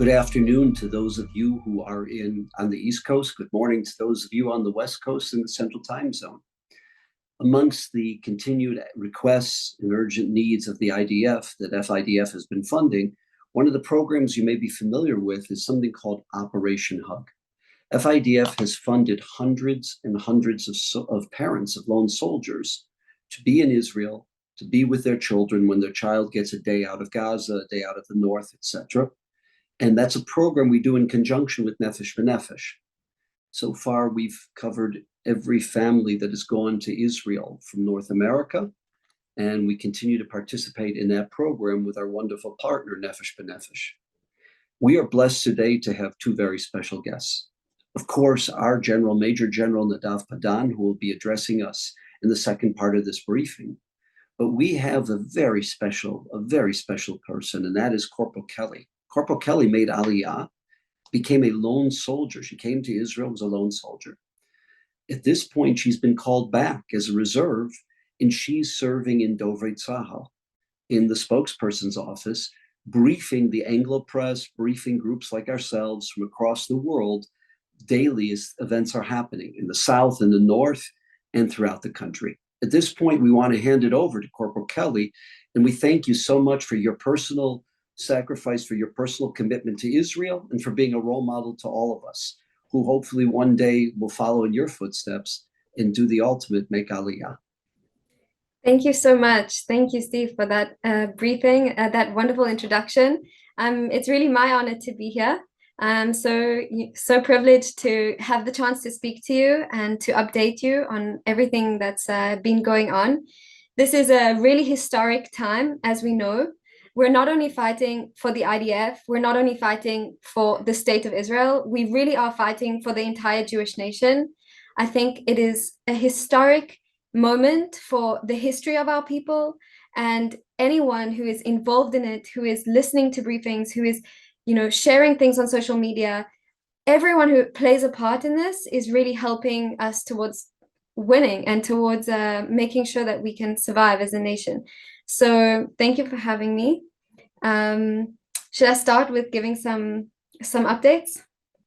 Good afternoon to those of you who are on the East Coast. Good morning to those of you on the West Coast in the Central Time Zone. Amongst the continued requests and urgent needs of the IDF that FIDF has been funding, one of the programs you may be familiar with is something called Operation Hug. FIDF has funded hundreds and hundreds of parents of lone soldiers to be in Israel, to be with their children when their child gets a day out of Gaza, a day out of the north, etc. And that's a program we do in conjunction with Nefesh B'Nefesh. So far, we've covered every family that has gone to Israel from North America, and we continue to participate in that program with our wonderful partner, Nefesh B'Nefesh. We are blessed today to have two very special guests. Of course, our General, Major General Nadav Padan, who will be addressing us in the second part of this briefing. But we have a very special person, and that is Corporal Kelly. Corporal Kelly made Aliyah, became a lone soldier. She came to Israel as a lone soldier. At this point, she's been called back as a reserve, and she's serving in Dovrei Tzahal, in the spokesperson's office, briefing the Anglo press, briefing groups like ourselves from across the world daily as events are happening in the south, in the north, and throughout the country. At this point, we want to hand it over to Corporal Kelly, and we thank you so much for your personal sacrifice, for your personal commitment to Israel, and for being a role model to all of us, who hopefully one day will follow in your footsteps and do the ultimate, make Aliyah. Thank you so much. Thank you, Steve, for that briefing, that wonderful introduction. It's really my honor to be here. I'm so privileged to have the chance to speak to you and to update you on everything that's been going on. This is a really historic time, as we know. We're not only fighting for the IDF, we're not only fighting for the state of Israel, we really are fighting for the entire Jewish nation. I think it is a historic moment for the history of our people, and anyone who is involved in it, who is listening to briefings, who is, sharing things on social media, everyone who plays a part in this is really helping us towards winning and towards making sure that we can survive as a nation. So thank you for having me. Should I start with giving some updates?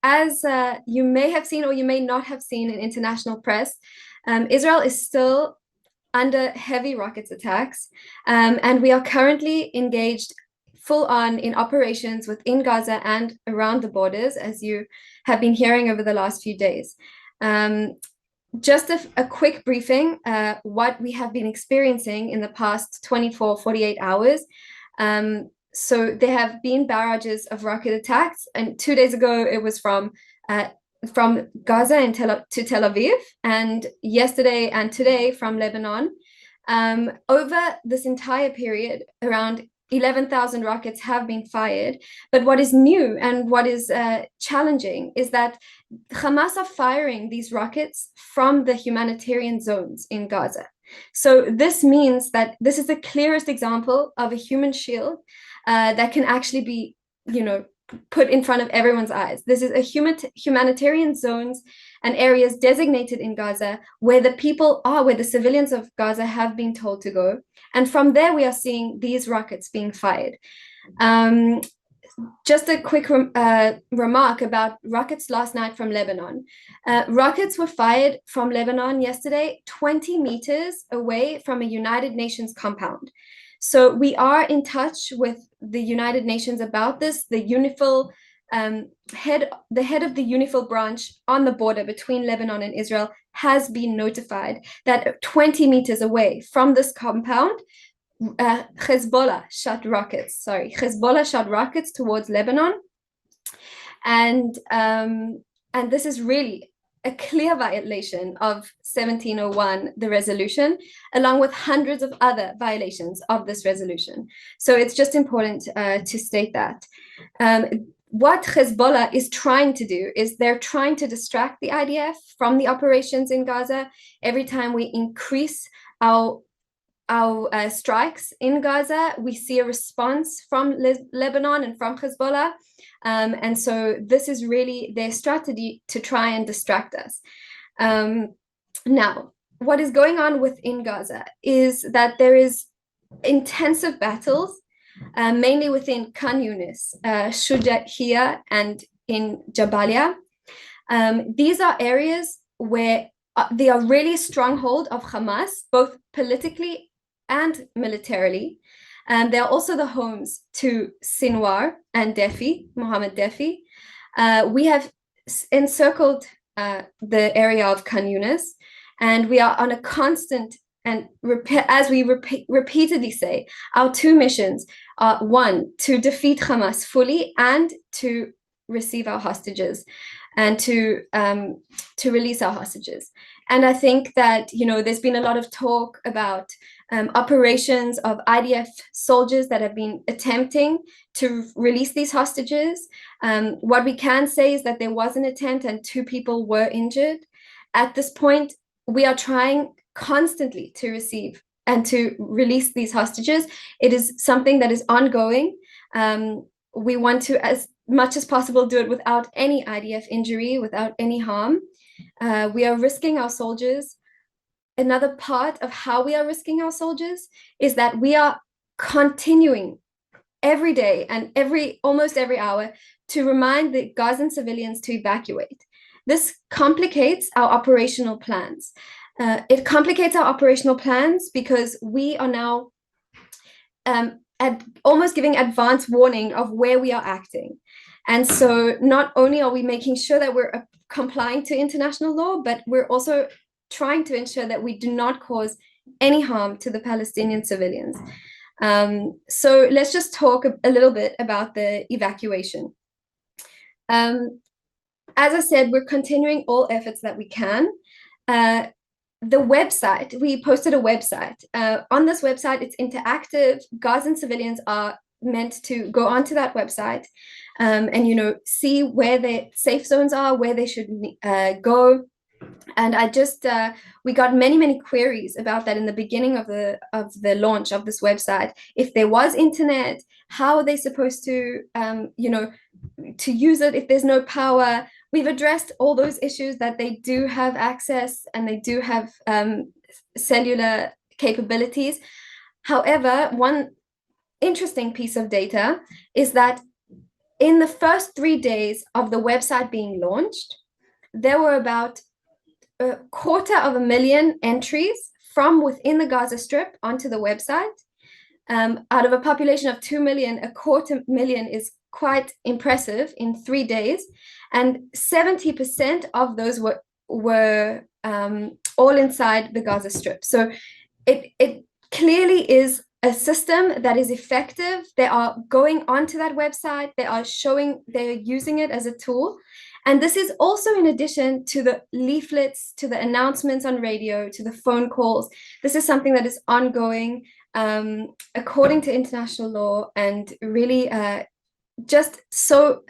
As you may have seen or you may not have seen in international press, Israel is still under heavy rockets attacks, and we are currently engaged full on in operations within Gaza and around the borders, as you have been hearing over the last few days. Just a quick briefing, what we have been experiencing in the past 24-48 hours. So there have been barrages of rocket attacks, and 2 days ago it was from Gaza to Tel Aviv, and yesterday and today from Lebanon. Over this entire period, around 11,000 rockets have been fired. But what is new and what is challenging is that Hamas are firing these rockets from the humanitarian zones in Gaza. So this means that this is the clearest example of a human shield that can actually be, put in front of everyone's eyes. This is a humanitarian zones and areas designated in Gaza where the people are, where the civilians of Gaza have been told to go. And from there, we are seeing these rockets being fired. Just a quick remark about rockets last night from Lebanon. Rockets were fired from Lebanon yesterday, 20 meters away from a United Nations compound. So we are in touch with the United Nations about this. The UNIFIL head of the UNIFIL branch on the border between Lebanon and Israel has been notified that 20 meters away from this compound, Hezbollah shot rockets towards Lebanon, and this is really a clear violation of 1701, the resolution, along with hundreds of other violations of this resolution. So it's just important to state that. What Hezbollah is trying to do is they're trying to distract the IDF from the operations in Gaza. Every time we increase our strikes in Gaza, we see a response from Lebanon and from Hezbollah. And so this is really their strategy to try and distract us. Now, what is going on within Gaza is that there is intensive battles mainly within Khan Younis, Shuja'iyya, and in Jabalia. These are areas where they are really a stronghold of Hamas, both politically and militarily. They are also the homes to Sinwar and Defi, Mohammed Defi. We have encircled the area of Khan Younis, and we are on a constant, and as we repeatedly say, our two missions are: one, to defeat Hamas fully, and to receive our hostages, and to release our hostages. And I think that, there's been a lot of talk about operations of IDF soldiers that have been attempting to release these hostages. What we can say is that there was an attempt and 2 people were injured. At this point, we are trying constantly to receive and to release these hostages. It is something that is ongoing. We want to, as much as possible, do it without any IDF injury, without any harm. We are risking our soldiers. Another part of how we are risking our soldiers is that we are continuing every day and almost every hour to remind the Gazan civilians to evacuate. This complicates our operational plans. It complicates our operational plans because we are now almost giving advance warning of where we are acting. And so not only are we making sure that we're complying to international law, but we're also trying to ensure that we do not cause any harm to the Palestinian civilians. So let's just talk a little bit about the evacuation. As I said, we're continuing all efforts that we can. The website, we posted a website. On this website, it's interactive. Gazan civilians are meant to go onto that website and see where their safe zones are, where they should go. And we got many queries about that in the beginning of the launch of this website. If there was internet, how are they supposed to to use it if there's no power? We've addressed all those issues, that they do have access and they do have cellular capabilities. However, one interesting piece of data is that in the first 3 days of the website being launched, there were about 250,000 entries from within the Gaza Strip onto the website. Out of a population of 2 million, 250,000 is quite impressive in 3 days, and 70% of those were all inside the Gaza Strip. So it clearly is a system that is effective. They are going onto that website. They're using it as a tool. And this is also in addition to the leaflets, to the announcements on radio, to the phone calls. This is something that is ongoing according to international law, and really just so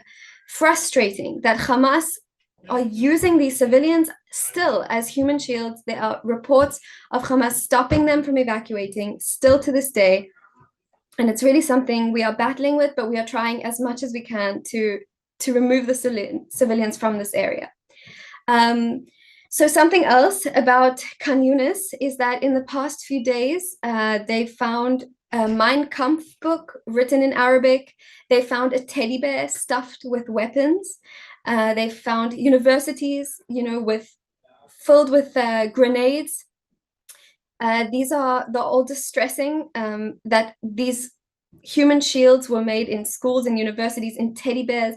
frustrating that Hamas are using these civilians still as human shields. There are reports of Hamas stopping them from evacuating still to this day. And it's really something we are battling with, but we are trying as much as we can to remove the civilians from this area. So something else about Khan Younis is that in the past few days, they found a Mein Kampf book written in Arabic. They found a teddy bear stuffed with weapons. They found universities, filled with grenades. These are all distressing, that these human shields were made in schools and universities in teddy bears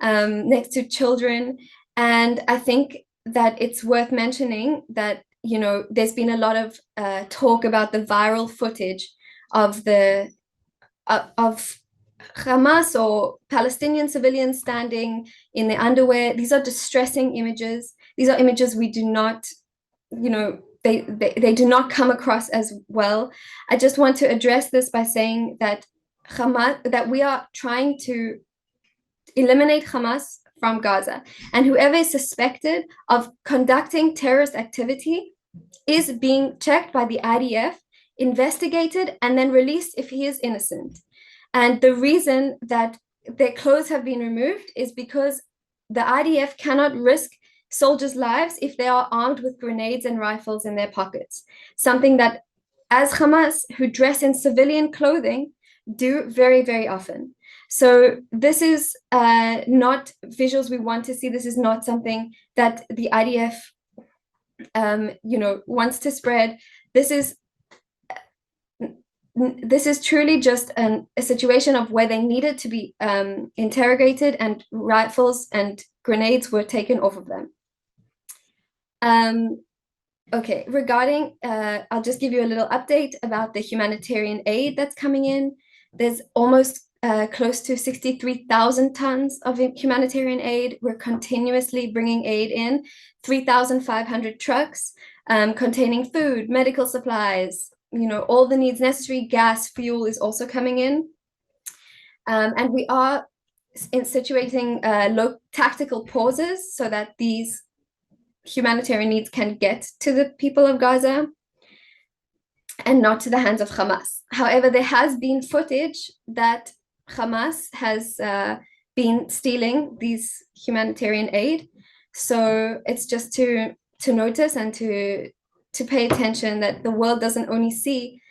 next to children. And I think that it's worth mentioning that, there's been a lot of talk about the viral footage of Hamas or Palestinian civilians standing in their underwear. These are distressing images. These are images we do not, they do not come across as well. I just want to address this by saying that that we are trying to eliminate Hamas from Gaza, and whoever is suspected of conducting terrorist activity is being checked by the IDF, investigated, and then released if he is innocent. And the reason that their clothes have been removed is because the IDF cannot risk soldiers' lives if they are armed with grenades and rifles in their pockets. Something that, as Hamas, who dress in civilian clothing, do very, very often. So this is not visuals we want to see. This is not something that the IDF, wants to spread. This is truly just a situation of where they needed to be interrogated, and rifles and grenades were taken off of them. Okay, regarding, I'll just give you a little update about the humanitarian aid that's coming in. There's almost close to 63,000 tons of humanitarian aid. We're continuously bringing aid in, 3,500 trucks containing food, medical supplies, all the needs necessary. Gas, fuel is also coming in. And we are situating low tactical pauses so that these humanitarian needs can get to the people of Gaza and not to the hands of Hamas. However, there has been footage that Hamas has been stealing these humanitarian aid. So it's just to notice and to pay attention that the world doesn't see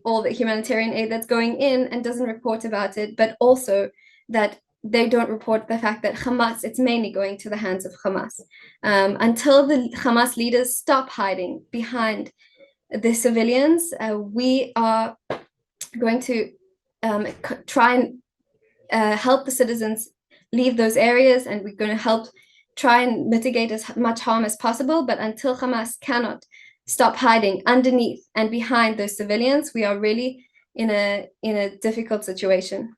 all the humanitarian aid that's going in and doesn't report about it, but also that they don't report the fact that Hamas, it's mainly going to the hands of Hamas. Until the Hamas leaders stop hiding behind the civilians, we are going to try and help the citizens leave those areas, and we're going to help try and mitigate as much harm as possible. But until Hamas cannot stop hiding underneath and behind those civilians, we are really in a difficult situation.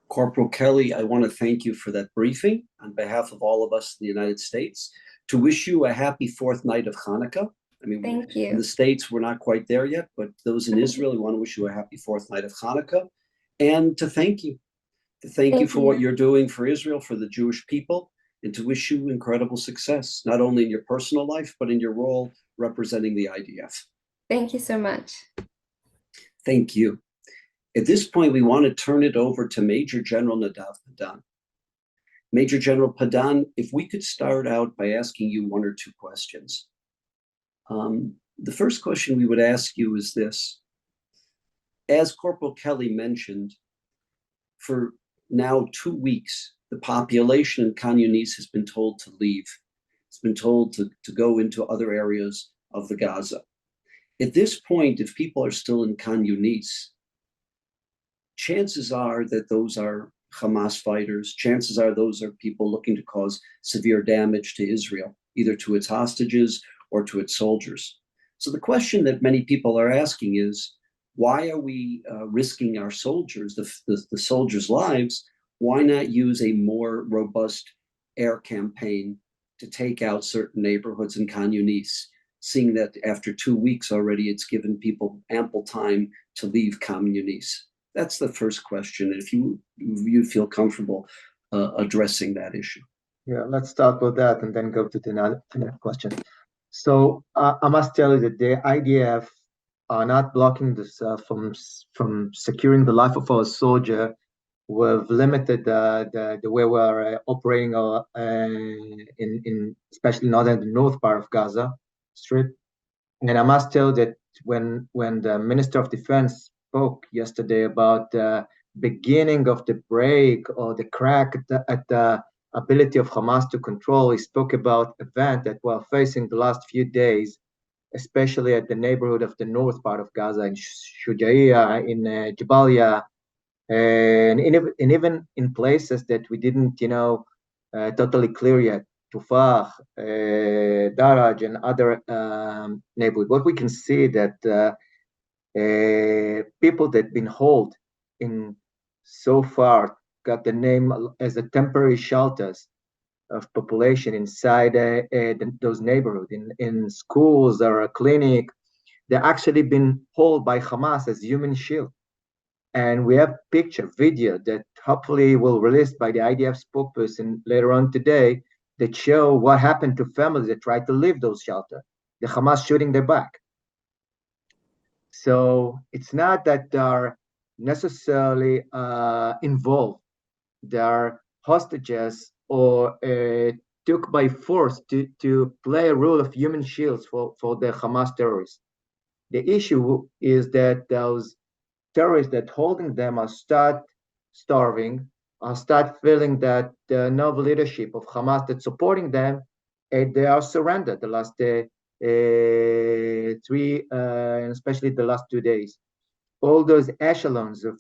Corporal Kelly, I want to thank you for that briefing on behalf of all of us in the United States, to wish you a happy fourth night of Hanukkah. I mean, thank you. In the States, we're not quite there yet, but those in Israel, we want to wish you a happy fourth night of Hanukkah, and to thank you. To thank you for what you're doing for Israel, for the Jewish people, and to wish you incredible success, not only in your personal life, but in your role representing the IDF. Thank you so much. Thank you. At this point, we want to turn it over to Major General Nadav Padan. Major General Padan, if we could start out by asking you one or two questions. The first question we would ask you is this. As Corporal Kelly mentioned, for now 2 weeks, the population in Khan Younis has been told to leave. It's been told to go into other areas of the Gaza. At this point, if people are still in Khan Younis, chances are that those are Hamas fighters. Chances are those are people looking to cause severe damage to Israel, either to its hostages or to its soldiers. So the question that many people are asking is, why are we risking our soldiers, the soldiers' lives? Why not use a more robust air campaign to take out certain neighborhoods in Khan Younis, seeing that after 2 weeks already, it's given people ample time to leave Khan Younis? That's the first question. If you feel comfortable addressing that issue. Yeah, let's start with that and then go to the next question. So I must tell you that the IDF are not blocking this from securing the life of our soldier. We've limited the way we are operating in especially not in the north part of Gaza Strip. And I must tell you that when the Minister of Defense spoke yesterday about the beginning of the break or the crack at the ability of Hamas to control, he spoke about event that we're facing the last few days, especially at the neighborhood of the north part of Gaza, in Shujaiya, in Jabalia, and even in places that we didn't, totally clear yet, Tufah, Daraj, and other neighborhoods. What we can see that people that been held in so far got the name as the temporary shelters of population inside those neighborhoods, in schools or a clinic. They're actually been held by Hamas as human shield. And we have picture, video that hopefully will release by the IDF spokesperson later on today that show what happened to families that tried to leave those shelters. The Hamas shooting their back. So it's not that they are necessarily involved. They are hostages or took by force to play a role of human shields for the Hamas terrorists. The issue is that those terrorists that holding them are start starving, are start feeling that the noble leadership of Hamas that's supporting them, they are surrendered the last three, and especially the last 2 days. All those echelons of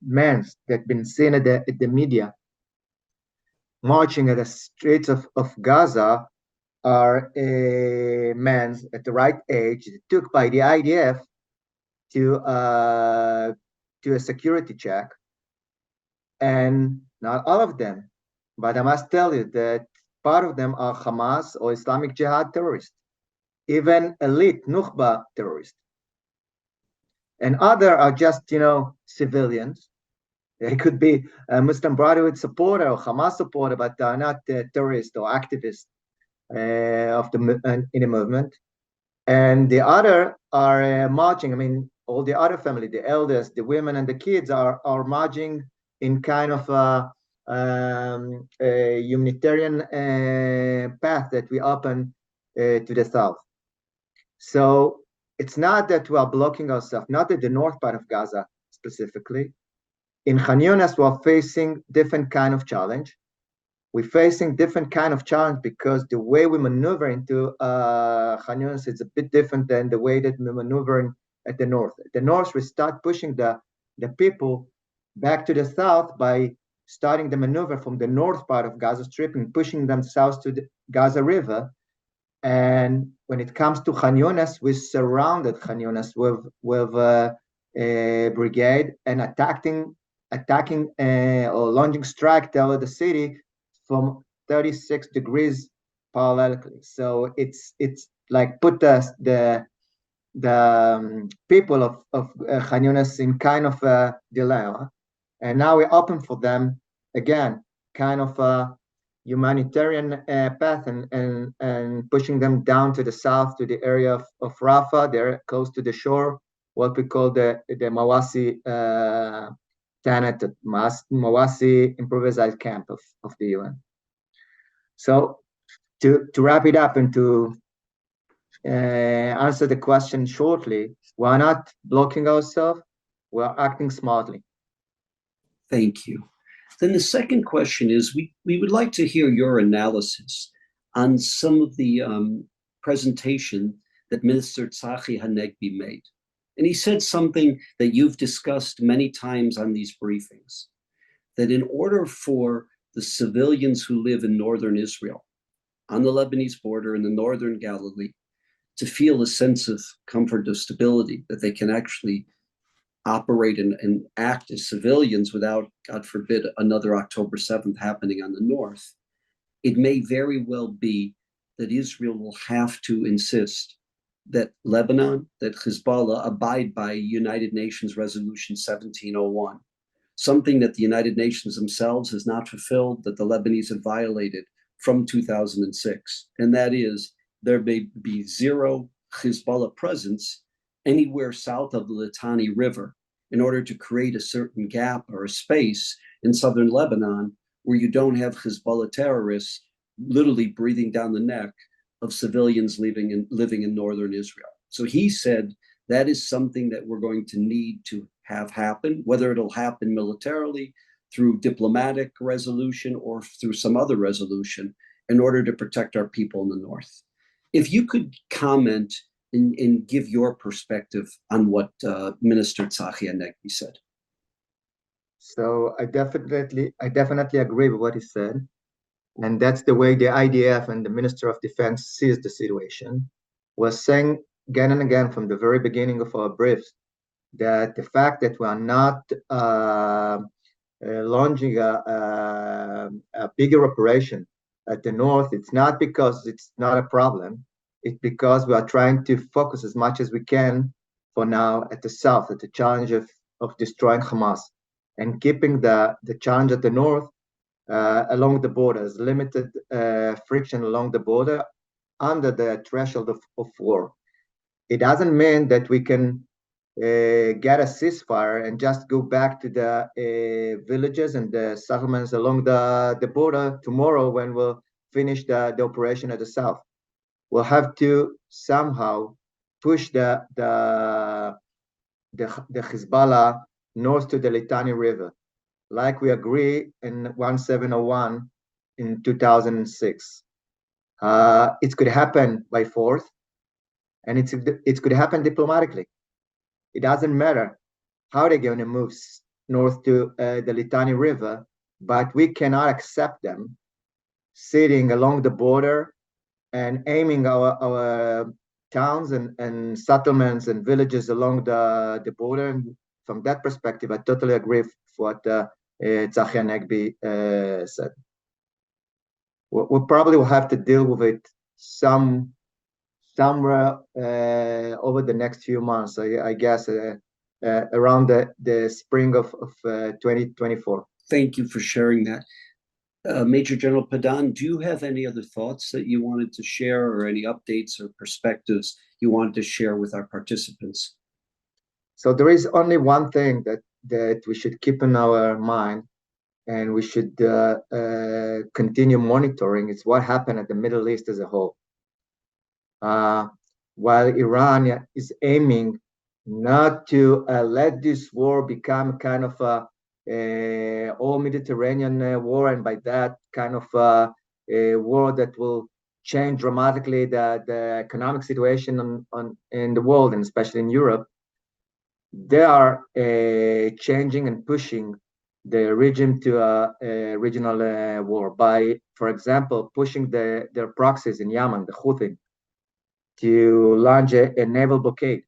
men that been seen at the media marching at the streets of Gaza are men at the right age, took by the IDF to a security check, and not all of them, but I must tell you that part of them are Hamas or Islamic Jihad terrorists, even elite Nukhba terrorists, and other are just civilians. They could be a Muslim Brotherhood supporter or Hamas supporter, but they are not terrorists or activists in the movement. And the other are marching. I mean, all the other family, the elders, the women, and the kids are marching in kind of a humanitarian path that we open to the south. So it's not that we are blocking ourselves, not at the north part of Gaza specifically. In Khan Younis, we are facing different kind of challenge. We're facing different kind of challenge because the way we maneuver into Khan Younis is a bit different than the way that we maneuver at the north. At the north, we start pushing the people back to the south by starting the maneuver from the north part of Gaza Strip and pushing them south to the Gaza River. And when it comes to Khan Younis, we surrounded Khan Younis with a brigade and attacking or launching strike toward the city from 36 degrees parallelically. So it's like put the people of Khan Younis in kind of a dilemma, and now we're open for them again, kind of a humanitarian path and pushing them down to the south to the area of Rafah. They're close to the shore, what we call the Mawasi Tanat, Mawasi improvised camp of the UN. So to wrap it up and to answer the question shortly, we're not blocking ourselves, we're acting smartly. Thank you. Then the second question is, we would like to hear your analysis on some of the presentation that Minister Tzachi Hanegbi made. And he said something that you've discussed many times on these briefings, that in order for the civilians who live in northern Israel, on the Lebanese border in the northern Galilee, to feel a sense of comfort, of stability, that they can actually operate and act as civilians without, God forbid, another October 7th happening on the north, it may very well be that Israel will have to insist that Lebanon, that Hezbollah abide by United Nations Resolution 1701, something that the United Nations themselves has not fulfilled, that the Lebanese have violated from 2006. And that is, there may be zero Hezbollah presence anywhere south of the Litani River in order to create a certain gap or a space in southern Lebanon where you don't have Hezbollah terrorists literally breathing down the neck of civilians living in northern Israel. So he said that is something that we're going to need to have happen, whether it'll happen militarily, through diplomatic resolution, or through some other resolution, in order to protect our people in the north. If you could comment and give your perspective on what Minister Tzachi Hanegbi said. So I definitely agree with what he said. And that's the way the IDF and the Minister of Defense sees the situation. We're saying again and again from the very beginning of our briefs that the fact that we are not launching a bigger operation at the north, it's not because it's not a problem. It's because we are trying to focus as much as we can for now at the south, at the challenge of destroying Hamas, and keeping the challenge at the north along the borders, limited friction along the border under the threshold of war. It doesn't mean that we can get a ceasefire and just go back to the villages and the settlements along the border tomorrow when we'll finish the operation at the south. We'll have to somehow push the Hezbollah north to the Litani River, like we agree in 1701 in 2006. It could happen by force, and it could happen diplomatically. It doesn't matter how they're going to move north to the Litani River, but we cannot accept them sitting along the border and aiming our towns and settlements and villages along the border. And from that perspective, I totally agree with what Tzachi Hanegbi said. We probably will have to deal with it somewhere over the next few months, I guess, around the spring of 2024. Thank you for sharing that. Major General Padan, do you have any other thoughts that you wanted to share, or any updates or perspectives you wanted to share with our participants? So there is only one thing that we should keep in our mind, and we should continue monitoring. It's what happened at the Middle East as a whole. While Iran is aiming not to let this war become kind of a all Mediterranean war, and by that kind of a war that will change dramatically the economic situation in the world, and especially in Europe, they are changing and pushing the regime to a regional war by, for example, pushing their proxies in Yemen, the Houthis, to launch a naval blockade.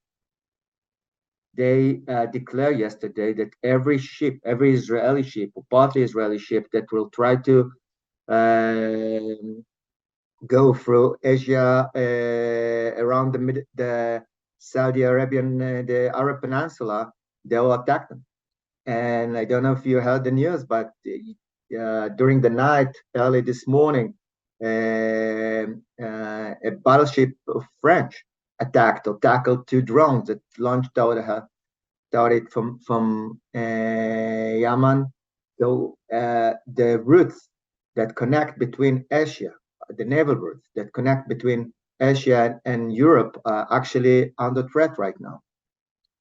They declared yesterday that every Israeli ship, or partly Israeli ship, that will try to go through Asia around the Saudi Arabian, the Arab Peninsula, they will attack them. And I don't know if you heard the news, but during the night, early this morning, a battleship of French attacked or tackled 2 drones that launched out it from Yemen. So the routes that connect between Asia, the naval routes that connect between Asia and Europe, are actually under threat right now,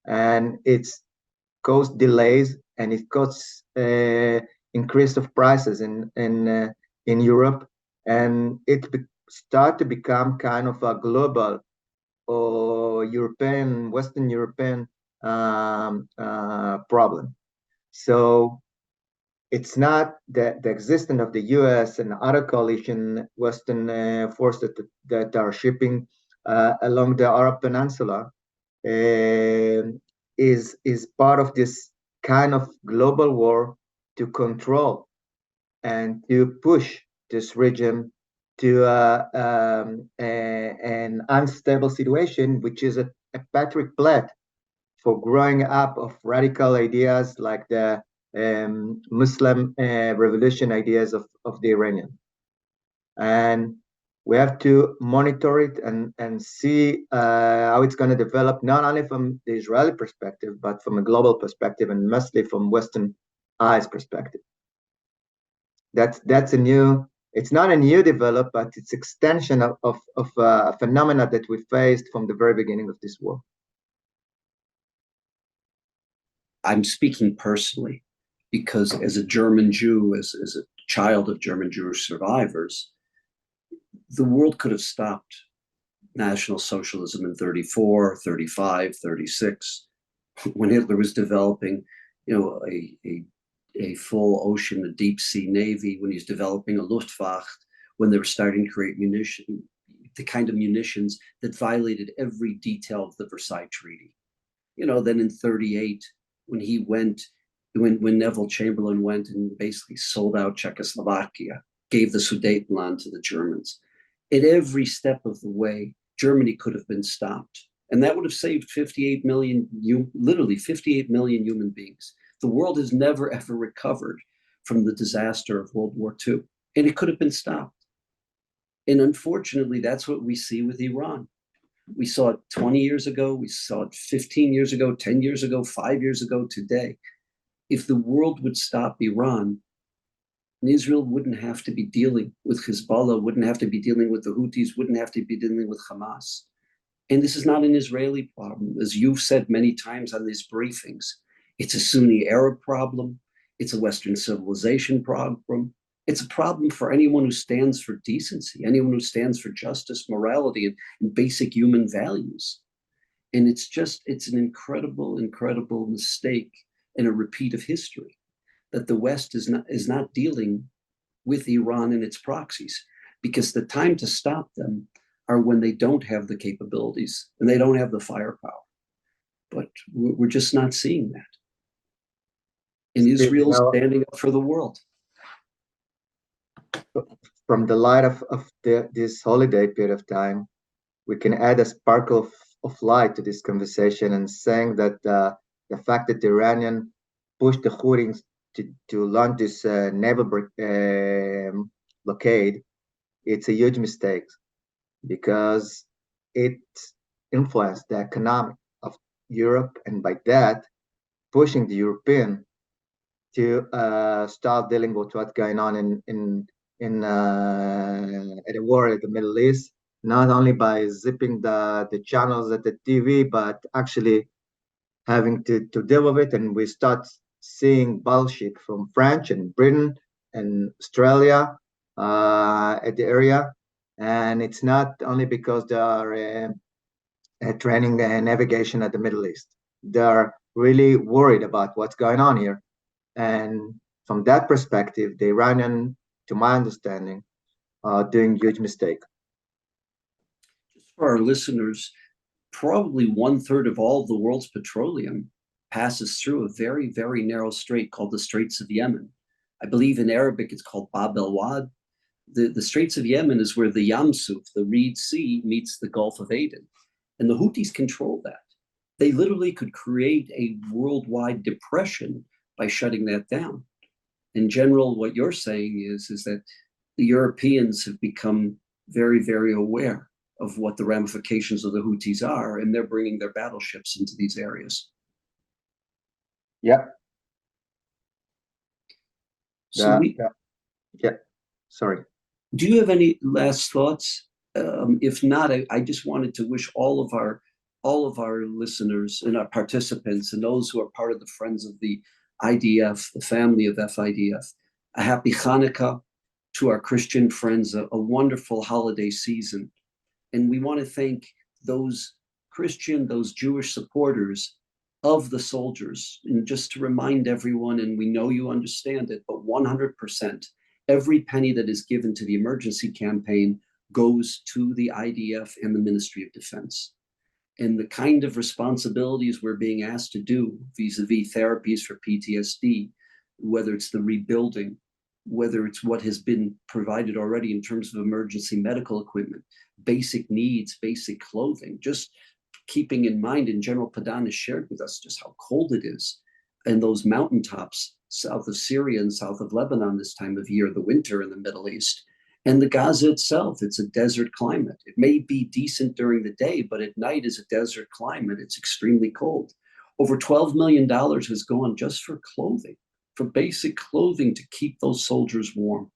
and it's caused delays, and it caused increase of prices in Europe, and it start to become kind of a global or Western European problem. So it's not the existence of the U.S. and other coalition Western forces that are shipping along the Arab Peninsula is part of this kind of global war to control and to push this region to an unstable situation, which is a Patrick plate for growing up of radical ideas like the Muslim revolution ideas of the Iranian. And we have to monitor it and see how it's going to develop, not only from the Israeli perspective, but from a global perspective, and mostly from Western eyes perspective. That's a new, it's not a new development, but it's extension of a phenomena that we faced from the very beginning of this war. I'm speaking personally because as a German Jew, as a child of German Jewish survivors, the world could have stopped National Socialism in 34, 35, 36, when Hitler was developing, a full ocean, a deep sea navy, when he's developing a Luftwaffe, when they were starting to create the kind of munitions that violated every detail of the Versailles Treaty. Then in 38, when Neville Chamberlain went and basically sold out Czechoslovakia, gave the Sudetenland to the Germans. At every step of the way, Germany could have been stopped. And that would have saved 58 million, literally 58 million human beings. The world has never, ever recovered from the disaster of World War II. And it could have been stopped. And unfortunately, that's what we see with Iran. We saw it 20 years ago. We saw it 15 years ago, 10 years ago, 5 years ago, today. If the world would stop Iran, Israel wouldn't have to be dealing with Hezbollah, wouldn't have to be dealing with the Houthis, wouldn't have to be dealing with Hamas. And this is not an Israeli problem. As you've said many times on these briefings, it's a Sunni Arab problem. It's a Western civilization problem. It's a problem for anyone who stands for decency, anyone who stands for justice, morality, and basic human values. And it's an incredible, incredible mistake and a repeat of history that the West is not dealing with Iran and its proxies, because the time to stop them are when they don't have the capabilities and they don't have the firepower. But we're just not seeing that. And Israel's standing up for the world. From the light of this holiday period of time, we can add a sparkle of light to this conversation and saying that the fact that the Iranian pushed the Houthis to launch this naval blockade, it's a huge mistake, because it influenced the economy of Europe, and by that, pushing the European to start dealing with what's going on in the war in the Middle East, not only by zipping the channels at the TV, but actually having to deal with it. And we start seeing battleship from France and Britain and Australia at the area. And it's not only because they are training navigation at the Middle East. They are really worried about what's going on here. And from that perspective, the Iranian, to my understanding, are doing a huge mistake. Just for our listeners, probably 1/3 of all of the world's petroleum passes through a very, very narrow strait called the Straits of Yemen. I believe in Arabic it's called Bab el Wad. The Straits of Yemen is where the Yam Suf, the Reed Sea, meets the Gulf of Aden. And the Houthis control that. They literally could create a worldwide depression by shutting that down. In general, what you're saying is that the Europeans have become very, very aware of what the ramifications of the Houthis are, and they're bringing their battleships into these areas. Yeah. So yeah. Sorry. Do you have any last thoughts? If not, I just wanted to wish all of our listeners and our participants and those who are part of the Friends of the IDF, the family of FIDF, a happy Chanukah. To our Christian friends, a wonderful holiday season. And we want to thank those Christian, those Jewish supporters of the soldiers. And just to remind everyone, and we know you understand it, but 100%, every penny that is given to the emergency campaign goes to the IDF and the Ministry of Defense. And the kind of responsibilities we're being asked to do vis-a-vis therapies for PTSD, whether it's the rebuilding, whether it's what has been provided already in terms of emergency medical equipment, basic needs, basic clothing, just keeping in mind, and General Padan has shared with us just how cold it is. And those mountaintops south of Syria and south of Lebanon this time of year, the winter in the Middle East, and the Gaza itself, it's a desert climate. It may be decent during the day, but at night is a desert climate. It's extremely cold. Over $12 million has gone just for clothing, for basic clothing to keep those soldiers warm.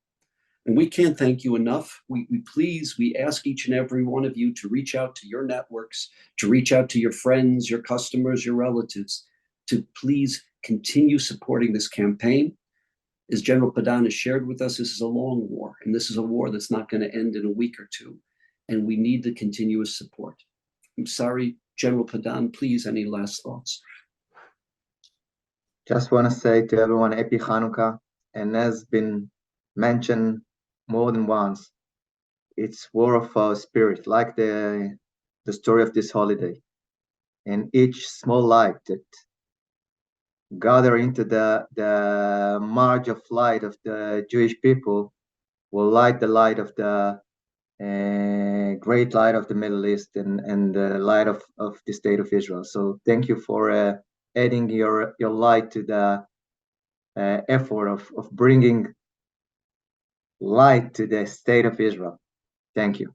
And we can't thank you enough. We ask each and every one of you to reach out to your networks, to reach out to your friends, your customers, your relatives, to please continue supporting this campaign. As General Padan has shared with us, this is a long war, and this is a war that's not going to end in a week or two, and we need the continuous support. I'm sorry, General Padan, please, any last thoughts? Just want to say to everyone, Happy Chanukah, and as been mentioned more than once, it's war of our spirit, like the story of this holiday. And each small light that gather into the marge of light of the Jewish people will light the light of the great light of the Middle East and the light of the state of Israel. So thank you for adding your light to the effort of bringing light to the state of Israel. Thank you.